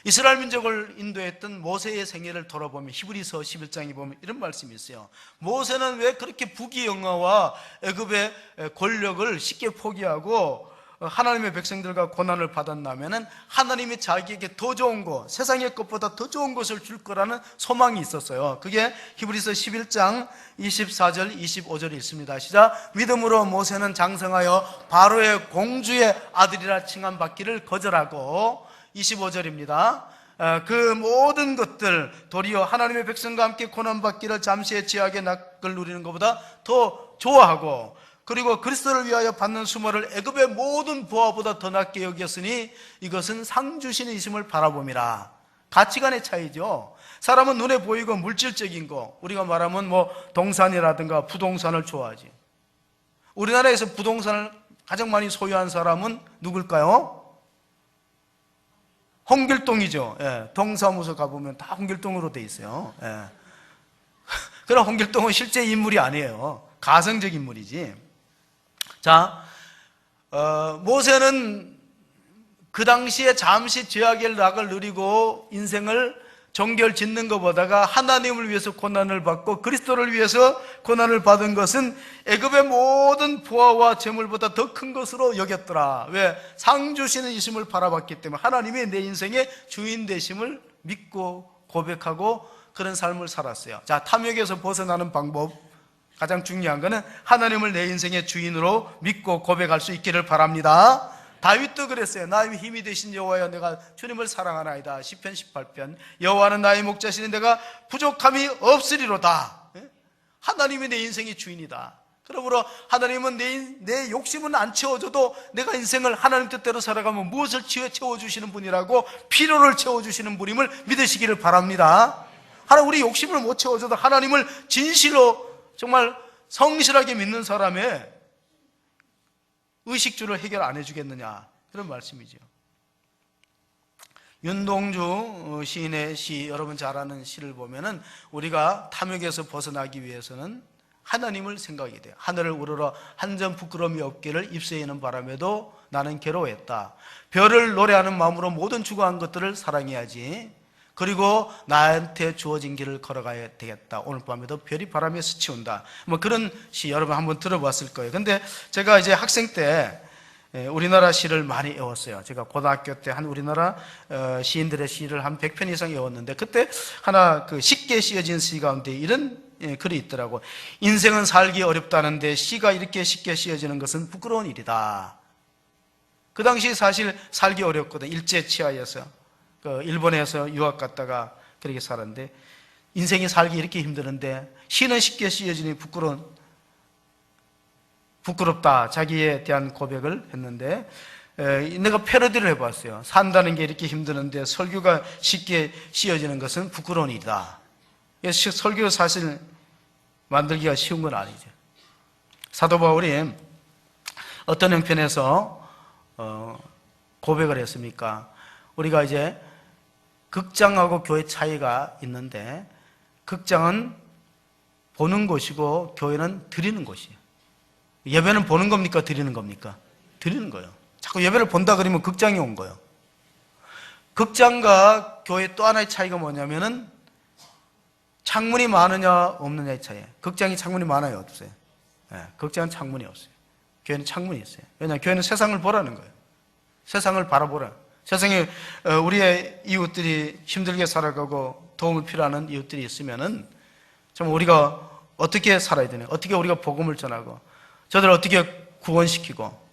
이스라엘 민족을 인도했던 모세의 생애를 돌아보면 히브리서 11장에 보면 이런 말씀이 있어요. 모세는 왜 그렇게 부귀영화와 애굽의 권력을 쉽게 포기하고 하나님의 백성들과 고난을 받았다면은 하나님이 자기에게 더 좋은 것, 세상의 것보다 더 좋은 것을 줄 거라는 소망이 있었어요. 그게 히브리서 11장 24절 25절에 있습니다. 시작. 믿음으로 모세는 장성하여 바로의 공주의 아들이라 칭함받기를 거절하고, 25절입니다. 그 모든 것들 도리어 하나님의 백성과 함께 고난받기를 잠시의 죄악의 낙을 누리는 것보다 더 좋아하고, 그리고 그리스도를 위하여 받는 수모를 애굽의 모든 부하보다 더 낫게 여겼으니 이것은 상 주시는 이심을 바라봄이라. 가치관의 차이죠. 사람은 눈에 보이고 물질적인 거, 우리가 말하면 동산이라든가 부동산을 좋아하지. 우리나라에서 부동산을 가장 많이 소유한 사람은 누굴까요? 홍길동이죠. 예, 동사무소 가보면 다 홍길동으로 돼 있어요. 예. 그러나 홍길동은 실제 인물이 아니에요. 가성적 인물이지. 자, 모세는 그 당시에 잠시 죄악의 낙을 누리고 인생을 정결 짓는 것보다가 하나님을 위해서 고난을 받고 그리스도를 위해서 고난을 받은 것은 애굽의 모든 부하와 재물보다 더 큰 것으로 여겼더라. 왜? 상 주시는 이심을 바라봤기 때문에 하나님이 내 인생의 주인 되심을 믿고 고백하고 그런 삶을 살았어요. 자, 탐욕에서 벗어나는 방법, 가장 중요한 것은 하나님을 내 인생의 주인으로 믿고 고백할 수 있기를 바랍니다. 다윗도 그랬어요. 나의 힘이 되신 여호와여, 내가 주님을 사랑하나이다. 시편 18편. 여호와는 나의 목자시니 내가 부족함이 없으리로다. 하나님이 내 인생의 주인이다. 그러므로 하나님은 내 욕심은 안 채워줘도 내가 인생을 하나님 뜻대로 살아가면 무엇을 채워주시는 분이라고, 필요를 채워주시는 분임을 믿으시기를 바랍니다. 하나님, 우리 욕심을 못 채워줘도 하나님을 진실로 정말 성실하게 믿는 사람의 의식주를 해결 안 해주겠느냐, 그런 말씀이죠. 윤동주 시인의 시, 여러분 잘 아는 시를 보면은 우리가 탐욕에서 벗어나기 위해서는 하나님을 생각하게 돼요. 하늘을 우러러 한 점 부끄러움이 없기를 입새이는 바람에도 나는 괴로워했다. 별을 노래하는 마음으로 모든 주거한 것들을 사랑해야지. 그리고 나한테 주어진 길을 걸어가야 되겠다. 오늘 밤에도 별이 바람에 스치운다. 그런 시 여러분 한번 들어봤을 거예요. 근데 제가 이제 학생 때 우리나라 시를 많이 외웠어요. 제가 고등학교 때 한 우리나라 시인들의 시를 한 100편 이상 외웠는데, 그때 하나 쉽게 쓰여진 시 가운데 이런 글이 있더라고. 인생은 살기 어렵다는데 시가 이렇게 쉽게 쓰여지는 것은 부끄러운 일이다. 그 당시 사실 살기 어렵거든. 일제치하에서 일본에서 유학 갔다가 그렇게 살았는데, 인생이 살기 이렇게 힘드는데 시는 쉽게 쓰여지니 부끄럽다. 자기에 대한 고백을 했는데, 내가 패러디를 해봤어요. 산다는 게 이렇게 힘드는데 설교가 쉽게 쓰여지는 것은 부끄러운 일이다. 설교 사실 만들기가 쉬운 건 아니죠. 사도 바울이 어떤 형편에서 고백을 했습니까? 우리가 이제 극장하고 교회 차이가 있는데, 극장은 보는 곳이고 교회는 드리는 곳이에요. 예배는 보는 겁니까? 드리는 겁니까? 드리는 거예요. 자꾸 예배를 본다 그러면 극장에 온 거예요. 극장과 교회 또 하나의 차이가 뭐냐면은 창문이 많으냐 없느냐의 차이예요. 극장이 창문이 많아요, 없어요? 극장은 창문이 없어요. 교회는 창문이 있어요. 왜냐하면 교회는 세상을 보라는 거예요. 세상을 바라보라. 세상에 우리의 이웃들이 힘들게 살아가고 도움을 필요하는 이웃들이 있으면은 좀 우리가 어떻게 살아야 되냐, 어떻게 우리가 복음을 전하고 저들을 어떻게 구원시키고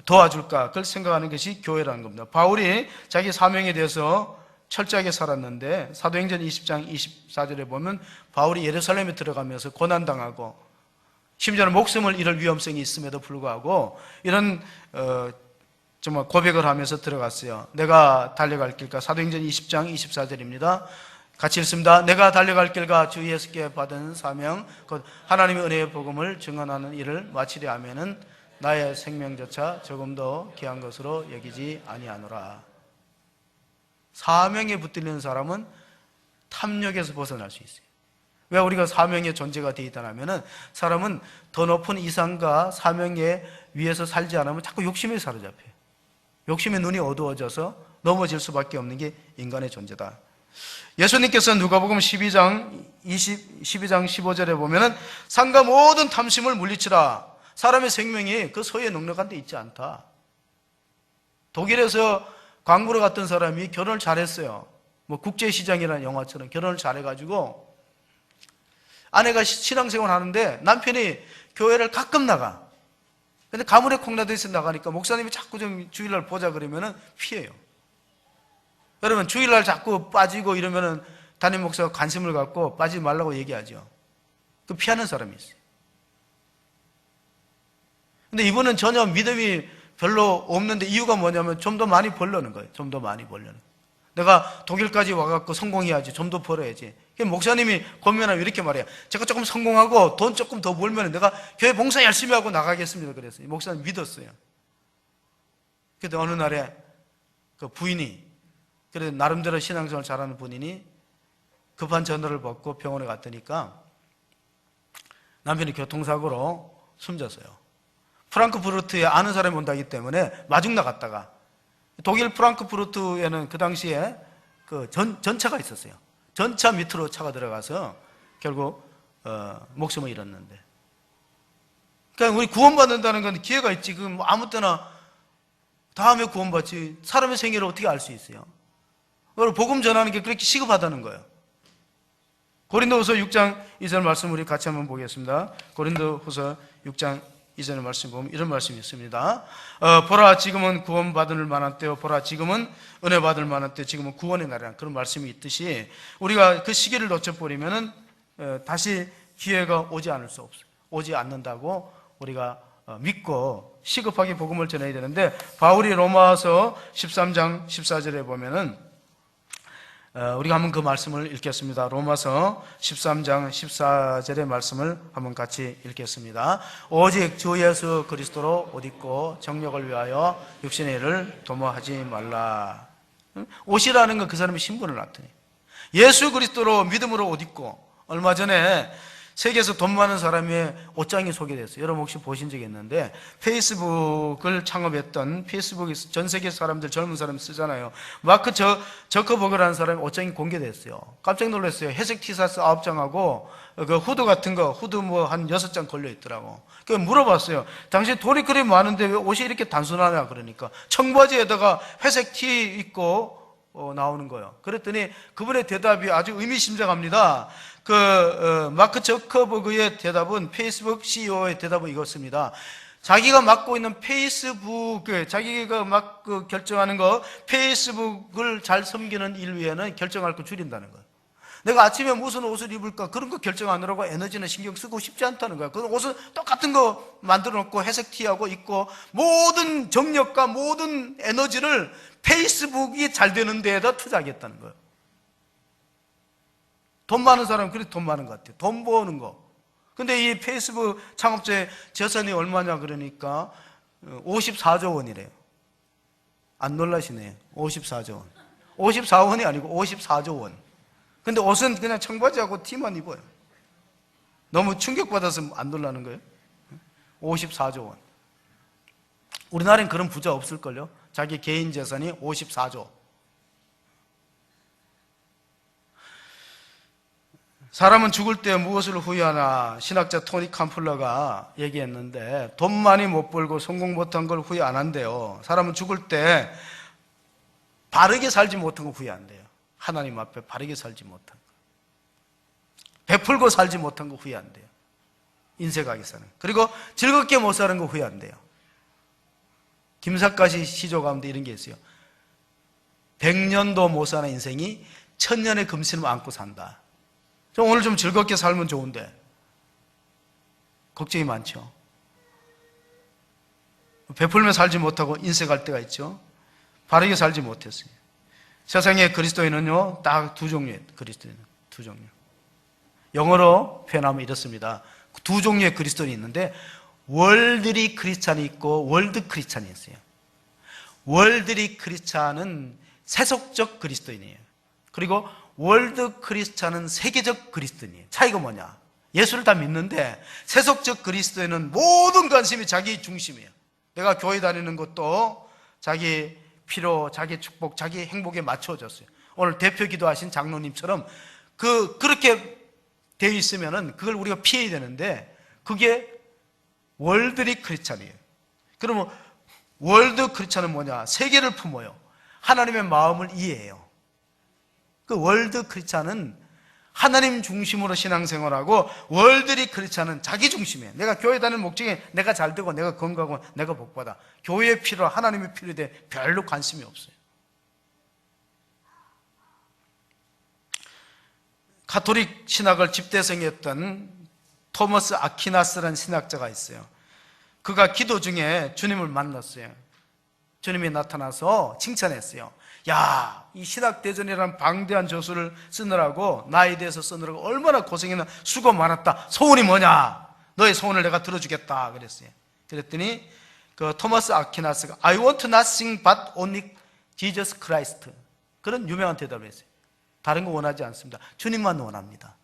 도와줄까, 그걸 생각하는 것이 교회라는 겁니다. 바울이 자기 사명에 대해서 철저하게 살았는데, 사도행전 20장 24절에 보면 바울이 예루살렘에 들어가면서 고난당하고 심지어는 목숨을 잃을 위험성이 있음에도 불구하고 이런 정말 고백을 하면서 들어갔어요. 내가 달려갈 길과, 사도행전 20장 24절입니다. 같이 읽습니다. 내가 달려갈 길과 주 예수께 받은 사명, 곧 하나님의 은혜의 복음을 증언하는 일을 마치려 하면은 나의 생명조차 조금도 귀한 것으로 여기지 아니하노라. 사명에 붙들리는 사람은 탐욕에서 벗어날 수 있어요. 왜 우리가 사명의 존재가 되어 있다면은, 사람은 더 높은 이상과 사명에 위해서 살지 않으면 자꾸 욕심에 사로잡혀요. 욕심에 눈이 어두워져서 넘어질 수밖에 없는 게 인간의 존재다. 예수님께서 누가복음 12장 15절에 보면은, 상과 모든 탐심을 물리치라. 사람의 생명이 그 소유에 넉넉한 데 있지 않다. 독일에서 광부로 갔던 사람이 결혼을 잘했어요. 뭐 국제시장이라는 영화처럼 결혼을 잘해가지고 아내가 신앙생활 하는데 남편이 교회를 가끔 나가. 근데 가문에 콩나듯이 나가니까 목사님이 자꾸 좀 주일날 보자 그러면은 피해요. 여러분, 주일날 자꾸 빠지고 이러면은 담임 목사가 관심을 갖고 빠지지 말라고 얘기하죠. 그 피하는 사람이 있어요. 근데 이분은 전혀 믿음이 별로 없는데 이유가 뭐냐면 좀 더 많이 벌려는 거예요. 좀 더 많이 벌려는. 내가 독일까지 와갖고 성공해야지. 좀 더 벌어야지. 목사님이 권면하면 이렇게 말해요. 제가 조금 성공하고 돈 조금 더 벌면 내가 교회 봉사 열심히 하고 나가겠습니다. 그랬어요. 목사님 믿었어요. 그런데 어느 날에 그 부인이, 그래도 나름대로 신앙생활 잘하는 분이니 급한 전화를 받고 병원에 갔더니까 남편이 교통사고로 숨졌어요. 프랑크푸르트에 아는 사람이 온다기 때문에 마중 나갔다가 독일 프랑크푸르트에는 그 당시에 그 전차가 있었어요. 전차 밑으로 차가 들어가서 결국 목숨을 잃었는데, 그러니까 우리 구원받는다는 건 기회가 있지. 그 아무 때나 다음에 구원받지. 사람의 생애를 어떻게 알 수 있어요? 그걸 복음 전하는 게 그렇게 시급하다는 거예요. 고린도후서 6장 2절 말씀 우리 같이 한번 보겠습니다. 고린도후서 6장 2절의 말씀 보면 이런 말씀이 있습니다. 보라 지금은 구원받을 만한 때요, 보라 지금은 은혜 받을 만한 때, 지금은 구원의 날이라는 그런 말씀이 있듯이 우리가 그 시기를 놓쳐버리면은 다시 기회가 오지 않을 수 없어요. 오지 않는다고 우리가 믿고 시급하게 복음을 전해야 되는데, 바울이 로마서 13장 14절에 보면은 우리가 한번 그 말씀을 읽겠습니다. 로마서 13장 14절의 말씀을 한번 같이 읽겠습니다. 오직 주 예수 그리스도로 옷 입고 정력을 위하여 육신의 일을 도모하지 말라. 옷이라는 건 그 사람의 신분을 나타내요. 예수 그리스도로 믿음으로 옷 입고, 얼마 전에 세계에서 돈 많은 사람의 옷장이 소개됐어요. 여러분 혹시 보신 적이 있는데, 페이스북을 창업했던, 페이스북이 전 세계 사람들, 젊은 사람 쓰잖아요. 마크 저커버그라는 사람의 옷장이 공개됐어요. 깜짝 놀랐어요. 회색 티셔츠 9장하고 그 후드 같은 거, 후드 뭐 한 6장 걸려 있더라고. 그래서 물어봤어요. 당신 돈이 그리 많은데 왜 옷이 이렇게 단순하냐? 그러니까 청바지에다가 회색 티 입고 나오는 거예요. 그랬더니 그분의 대답이 아주 의미심장합니다. 마크 저커버그의 대답은, 페이스북 CEO의 대답은 이것입니다. 자기가 맡고 있는 페이스북, 자기가 막 결정하는 거, 페이스북을 잘 섬기는 일 위에는 결정할 거 줄인다는 거예요. 내가 아침에 무슨 옷을 입을까, 그런 거 결정하느라고 에너지나 신경 쓰고 싶지 않다는 거야. 그 옷은 똑같은 거 만들어 놓고 회색 티하고 입고 모든 정력과 모든 에너지를 페이스북이 잘 되는 데에다 투자하겠다는 거예요. 돈 많은 사람은 그래 돈 많은 것 같아요. 돈 버는 거. 근데 이 페이스북 창업자의 재산이 얼마냐 그러니까 54조 원이래요. 안 놀라시네요. 54조 원. 54원이 아니고 54조 원. 근데 옷은 그냥 청바지하고 티만 입어요. 너무 충격받아서 안 놀라는 거예요. 54조 원. 우리나라엔 그런 부자 없을걸요? 자기 개인 재산이 54조. 사람은 죽을 때 무엇을 후회하나? 신학자 토니 캄플러가 얘기했는데, 돈 많이 못 벌고 성공 못한 걸 후회 안 한대요. 사람은 죽을 때 바르게 살지 못한 거 후회한대요. 하나님 앞에 바르게 살지 못한 거, 베풀고 살지 못한 거 후회한대요. 인생하게 사는. 그리고 즐겁게 못 사는 거 후회한대요. 김삿갓이 시조 가운데 이런 게 있어요. 100년도 못 사는 인생이 1000년의 금신을 안고 산다. 오늘 좀 즐겁게 살면 좋은데 걱정이 많죠. 베풀며 살지 못하고 인색할 때가 있죠. 바르게 살지 못했어요. 세상에 그리스도인은요, 딱 두 종류예요. 그리스도인은 두 종류. 영어로 표현하면 이렇습니다. 두 종류의 그리스도인이 있는데, 월드리 크리스찬이 있고 월드 크리스찬이 있어요. 월드리 크리스찬은 세속적 그리스도인이에요. 그리고 월드 크리스찬은 세계적 그리스도인이에요. 차이가 뭐냐? 예수를 다 믿는데 세속적 그리스도인은 모든 관심이 자기 중심이에요. 내가 교회 다니는 것도 자기 필요, 자기 축복, 자기 행복에 맞춰졌어요. 오늘 대표 기도하신 장로님처럼 그렇게 되어 있으면은 그걸 우리가 피해야 되는데, 그게 월드리 크리스찬이에요. 그러면 월드 크리스찬은 뭐냐? 세계를 품어요. 하나님의 마음을 이해해요. 그 월드 크리스찬은 하나님 중심으로 신앙생활하고, 월드리 크리스찬은 자기 중심이에요. 내가 교회 다니는 목적이 내가 잘 되고 내가 건강하고 내가 복받아. 교회의 필요, 하나님의 필요에 대해 별로 관심이 없어요. 가톨릭 신학을 집대성했던 토머스 아퀴나스라는 신학자가 있어요. 그가 기도 중에 주님을 만났어요. 주님이 나타나서 칭찬했어요. 야, 이 신학대전이라는 방대한 저수를 쓰느라고, 나에 대해서 쓰느라고 얼마나 고생했나, 수고 많았다. 소원이 뭐냐? 너의 소원을 내가 들어주겠다 그랬어요. 그랬더니 그 토마스 아퀴나스가 I want nothing but only Jesus Christ, 그런 유명한 대답을 했어요. 다른 거 원하지 않습니다. 주님만 원합니다.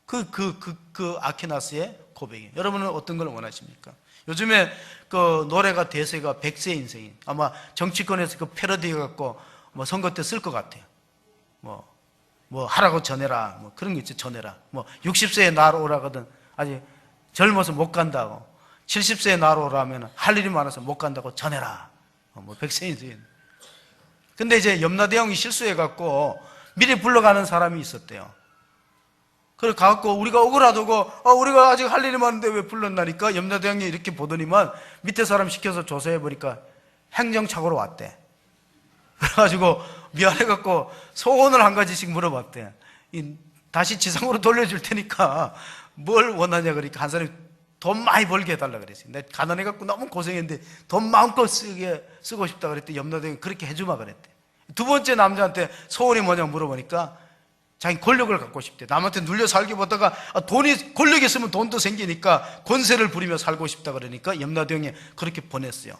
그 아퀴나스의 고백이에요. 여러분은 어떤 걸 원하십니까? 요즘에 그 노래가 대세가 100세 인생이, 아마 정치권에서 그 패러디 갖고 뭐 선거 때 쓸 것 같아요. 뭐 하라고 전해라, 뭐 그런 거 있죠. 전해라. 뭐 60세에 나로 오라거든 아직 젊어서 못 간다고, 70세에 나로 오라면 할 일이 많아서 못 간다고 전해라. 뭐 100세 인생. 근데 이제 염라대왕이 실수해 갖고 미리 불러가는 사람이 있었대요. 그래 가갖고 우리가 억울하다고, 우리가 아직 할 일이 많은데 왜 불렀나니까 염라대왕이 이렇게 보더니만 밑에 사람 시켜서 조사해 보니까 행정착오로 왔대. 그래가지고 미안해갖고 소원을 한 가지씩 물어봤대. 다시 지상으로 돌려줄 테니까 뭘 원하냐 그러니까 한 사람이 돈 많이 벌게 해달라 그랬어요. 내가 가난해갖고 너무 고생했는데 돈 마음껏 쓰고 싶다 그랬더니 염라대왕이 그렇게 해주마 그랬대. 두 번째 남자한테 소원이 뭐냐고 물어보니까 자기 권력을 갖고 싶대. 남한테 눌려 살기 보다가 권력이 있으면 돈도 생기니까 권세를 부리며 살고 싶다 그러니까 염라대왕이 그렇게 보냈어요.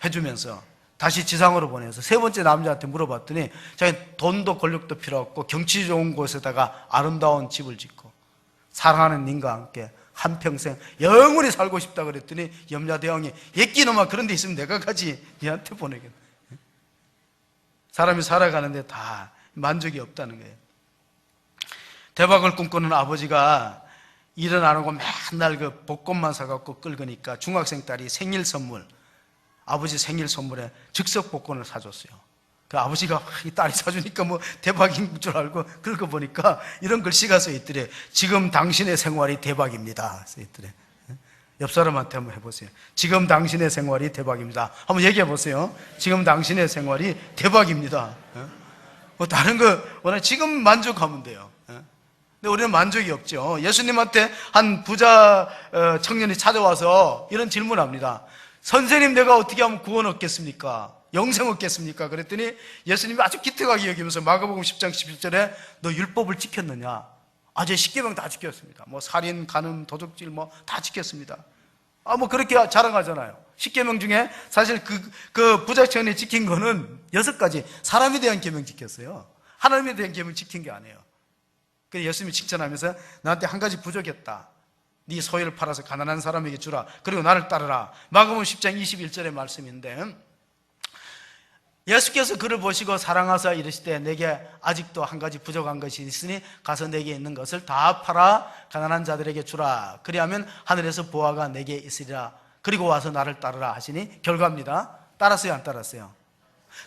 해주면서 다시 지상으로 보내서 세 번째 남자한테 물어봤더니 자기 돈도 권력도 필요 없고 경치 좋은 곳에다가 아름다운 집을 짓고 사랑하는 님과 함께 한평생 영원히 살고 싶다 그랬더니 염라대왕이 예끼놈아 그런 데 있으면 내가 가지 니한테 보내겠네. 사람이 살아가는데 다 만족이 없다는 거예요. 대박을 꿈꾸는 아버지가 일은 안 하고 맨날 그 복권만 사갖고 끌으니까 중학생 딸이 생일 선물, 아버지 생일 선물에 즉석 복권을 사줬어요. 그 아버지가 이 딸이 사주니까 뭐 대박인 줄 알고 긁어보니까 이런 글씨가 써있더래. 지금 당신의 생활이 대박입니다. 써있더래. 옆 사람한테 한번 해보세요. 지금 당신의 생활이 대박입니다. 한번 얘기해 보세요. 지금 당신의 생활이 대박입니다. 뭐 다른 거 워낙 지금 만족하면 돼요. 근데 우리는 만족이 없죠. 예수님한테 한 부자 청년이 찾아와서 이런 질문을 합니다. 선생님, 내가 어떻게 하면 구원 얻겠습니까? 영생 얻겠습니까? 그랬더니 예수님이 아주 기특하게 여기면서 마가복음 10장 11절에 너 율법을 지켰느냐? 아주 십계명 다 지켰습니다. 뭐 살인, 간음, 도적질 뭐 다 지켰습니다. 뭐 그렇게 자랑하잖아요. 십계명 중에 사실 그 부자 청년이 지킨 거는 6가지. 사람에 대한 계명 지켰어요. 하나님에 대한 계명 지킨 게 아니에요. 그래서 예수님이 칭찬하면서 나한테 한 가지 부족했다. 네 소유를 팔아서 가난한 사람에게 주라. 그리고 나를 따르라. 마가복음 10장 21절의 말씀인데 예수께서 그를 보시고 사랑하사 이르시되 내게 아직도 한 가지 부족한 것이 있으니 가서 내게 있는 것을 다 팔아 가난한 자들에게 주라. 그리하면 하늘에서 보화가 내게 있으리라. 그리고 와서 나를 따르라 하시니 결과입니다. 따랐어요, 안 따랐어요?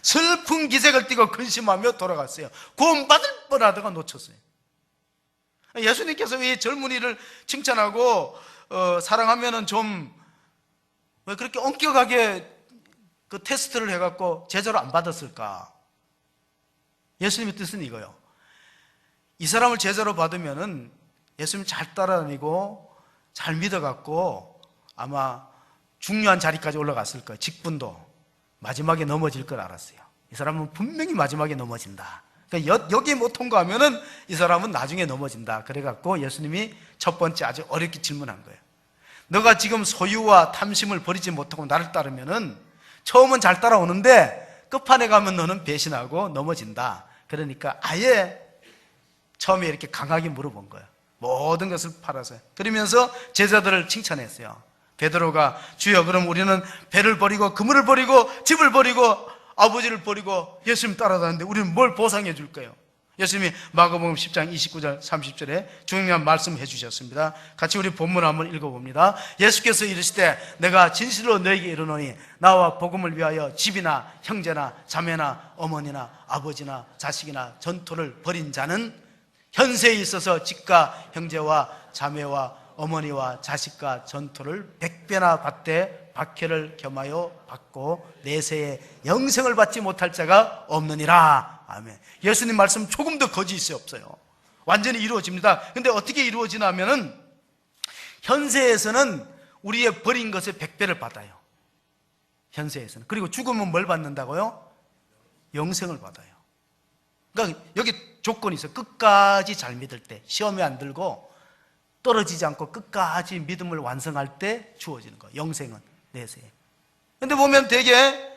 슬픈 기색을 띠고 근심하며 돌아갔어요. 구원받을 뻔하다가 놓쳤어요. 예수님께서 이 젊은이를 칭찬하고 사랑하면은 좀 왜 그렇게 엄격하게 그 테스트를 해갖고 제자로 안 받았을까? 예수님의 뜻은 이거예요. 이 사람을 제자로 받으면은 예수님 잘 따라다니고 잘 믿어갖고 아마 중요한 자리까지 올라갔을 거예요. 직분도 마지막에 넘어질 걸 알았어요. 이 사람은 분명히 마지막에 넘어진다. 그러니까 여기에 못 통과하면은 이 사람은 나중에 넘어진다. 그래갖고 예수님이 첫 번째 아주 어렵게 질문한 거예요. 너가 지금 소유와 탐심을 버리지 못하고 나를 따르면은 처음은 잘 따라오는데 끝판에 가면 너는 배신하고 넘어진다. 그러니까 아예 처음에 이렇게 강하게 물어본 거예요. 모든 것을 팔아서. 그러면서 제자들을 칭찬했어요. 베드로가 주여 그럼 우리는 배를 버리고 그물을 버리고 집을 버리고 아버지를 버리고 예수님 따라다니는데 우리는 뭘 보상해 줄까요? 예수님이 마가복음 10장 29절 30절에 중요한 말씀해 주셨습니다. 같이 우리 본문 한번 읽어봅니다. 예수께서 이르시되 내가 진실로 너에게 이르노니 나와 복음을 위하여 집이나 형제나 자매나 어머니나 아버지나 자식이나 전토를 벌인 자는 현세에 있어서 집과 형제와 자매와 어머니와 자식과 전토를 100배나 받되 박해를 겸하여 받고 내세에 영생을 받지 못할 자가 없느니라. 아멘. 예수님 말씀 조금 더 거짓이 없어요. 완전히 이루어집니다. 근데 어떻게 이루어지나 하면은 현세에서는 우리의 버린 것의 100배를 받아요. 현세에서는. 그리고 죽으면 뭘 받는다고요? 영생을 받아요. 그러니까 여기 조건이 있어요. 끝까지 잘 믿을 때, 시험에 안 들고 떨어지지 않고 끝까지 믿음을 완성할 때 주어지는 거예요. 영생은 내세에. 근데 보면 되게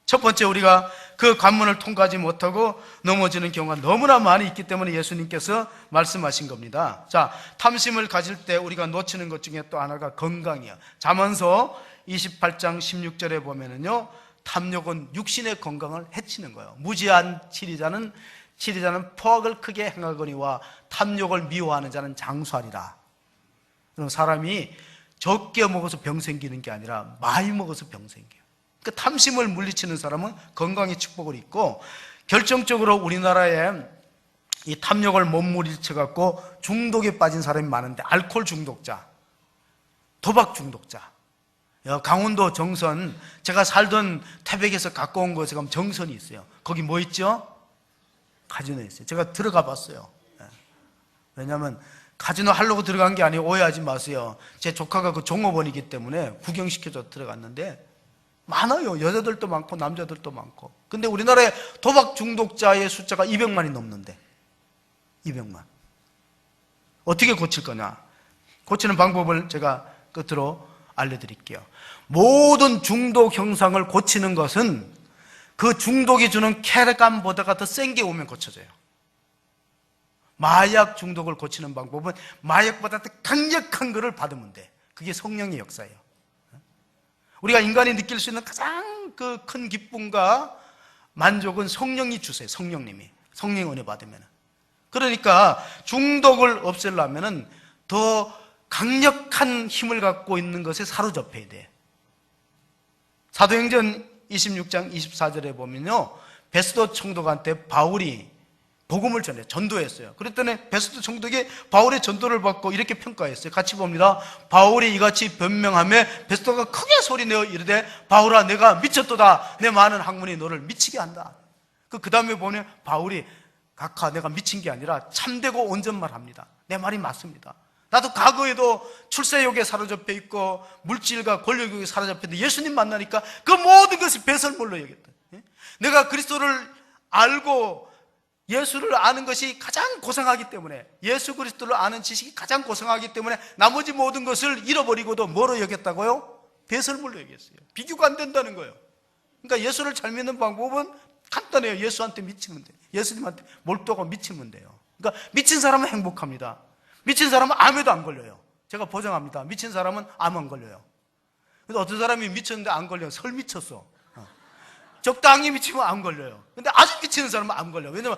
첫 번째 우리가 그 관문을 통과하지 못하고 넘어지는 경우가 너무나 많이 있기 때문에 예수님께서 말씀하신 겁니다. 자, 탐심을 가질 때 우리가 놓치는 것 중에 또 하나가 건강이에요. 잠언서 28장 16절에 보면은요, 탐욕은 육신의 건강을 해치는 거예요. 무지한 치리자는 포악을 크게 행하거니와 탐욕을 미워하는 자는 장수하리라. 그럼 사람이 적게 먹어서 병 생기는 게 아니라 많이 먹어서 병 생겨요. 그 탐심을 물리치는 사람은 건강의 축복을 입고, 결정적으로 우리나라에 이 탐욕을 못 물리쳐 갖고 중독에 빠진 사람이 많은데, 알코올 중독자, 도박 중독자, 강원도 정선, 제가 살던 태백에서 가까운 곳에 가면 정선이 있어요. 거기 뭐 있죠? 카지노 있어요. 제가 들어가 봤어요. 왜냐하면 카지노 하려고 들어간 게 아니에요. 오해하지 마세요. 제 조카가 그 종업원이기 때문에 구경시켜서 들어갔는데 많아요. 여자들도 많고 남자들도 많고. 근데 우리나라에 도박 중독자의 숫자가 200만이 넘는데, 200만. 어떻게 고칠 거냐? 고치는 방법을 제가 끝으로 알려드릴게요. 모든 중독 형상을 고치는 것은 그 중독이 주는 쾌감보다가 더 센 게 오면 고쳐져요. 마약 중독을 고치는 방법은 마약보다 더 강력한 것을 받으면 돼. 그게 성령의 역사예요. 우리가 인간이 느낄 수 있는 가장 그 큰 기쁨과 만족은 성령이 주세요. 성령님이. 성령 은혜 받으면. 그러니까 중독을 없애려면 더 강력한 힘을 갖고 있는 것에 사로잡혀야 돼. 사도행전 26장 24절에 보면요, 베스도 총독한테 바울이 복음을 전도했어요. 그랬더니 베스도 총독이 바울의 전도를 받고 이렇게 평가했어요. 같이 봅니다. 바울이 이같이 변명하며 베스도가 크게 소리내어 이르되 바울아 내가 미쳤도다. 내 많은 학문이 너를 미치게 한다. 그 다음에 보면 바울이 각하 내가 미친 게 아니라 참되고 온전 말합니다. 내 말이 맞습니다. 나도 과거에도 출세욕에 사로잡혀 있고 물질과 권력욕에 사로잡혔는데 예수님 만나니까 그 모든 것이 배설물로 여겼다. 내가 그리스도를 알고 예수를 아는 것이 가장 고상하기 때문에, 예수 그리스도를 아는 지식이 가장 고상하기 때문에 나머지 모든 것을 잃어버리고도 뭐로 여겼다고요? 배설물로 여겼어요. 비교가 안 된다는 거예요. 그러니까 예수를 잘 믿는 방법은 간단해요. 예수한테 미치면 돼요. 예수님한테 몰두하고 미치면 돼요. 그러니까 미친 사람은 행복합니다. 미친 사람은 암에도 안 걸려요. 제가 보장합니다. 미친 사람은 암 안 걸려요. 근데 어떤 사람이 미쳤는데 안 걸려요. 설 미쳤어. 적당히 미치면 안 걸려요. 근데 아주 미치는 사람은 안 걸려요. 왜냐면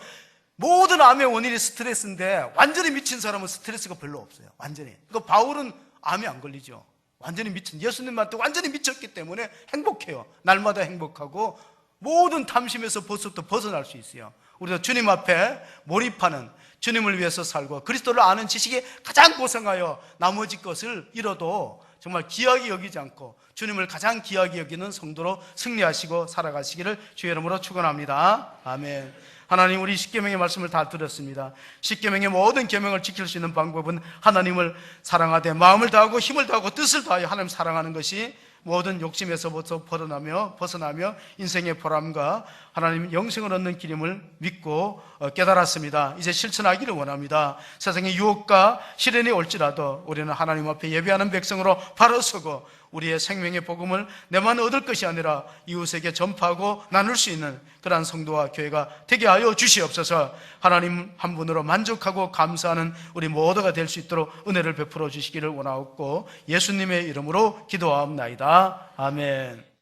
모든 암의 원인이 스트레스인데 완전히 미친 사람은 스트레스가 별로 없어요. 완전히. 그러니까 바울은 암이 안 걸리죠. 완전히 미친, 예수님한테 완전히 미쳤기 때문에 행복해요. 날마다 행복하고 모든 탐심에서 벌써부터 벗어날 수 있어요. 우리가 주님 앞에 몰입하는, 주님을 위해서 살고 그리스도를 아는 지식이 가장 고상하여 나머지 것을 잃어도 정말 귀하게 여기지 않고 주님을 가장 귀하게 여기는 성도로 승리하시고 살아가시기를 주의 이름으로 축원합니다. 아멘. 하나님, 우리 십계명의 말씀을 다 들었습니다. 십계명의 모든 계명을 지킬 수 있는 방법은 하나님을 사랑하되 마음을 다하고 힘을 다하고 뜻을 다하여 하나님 사랑하는 것이 모든 욕심에서부터 벗어나며 인생의 보람과 하나님 영생을 얻는 길임을 믿고 깨달았습니다. 이제 실천하기를 원합니다. 세상의 유혹과 시련이 올지라도 우리는 하나님 앞에 예배하는 백성으로 바로 서고 우리의 생명의 복음을 내만 얻을 것이 아니라 이웃에게 전파하고 나눌 수 있는 그러한 성도와 교회가 되게 하여 주시옵소서. 하나님 한 분으로 만족하고 감사하는 우리 모두가 될 수 있도록 은혜를 베풀어 주시기를 원하옵고 예수님의 이름으로 기도하옵나이다. 아멘.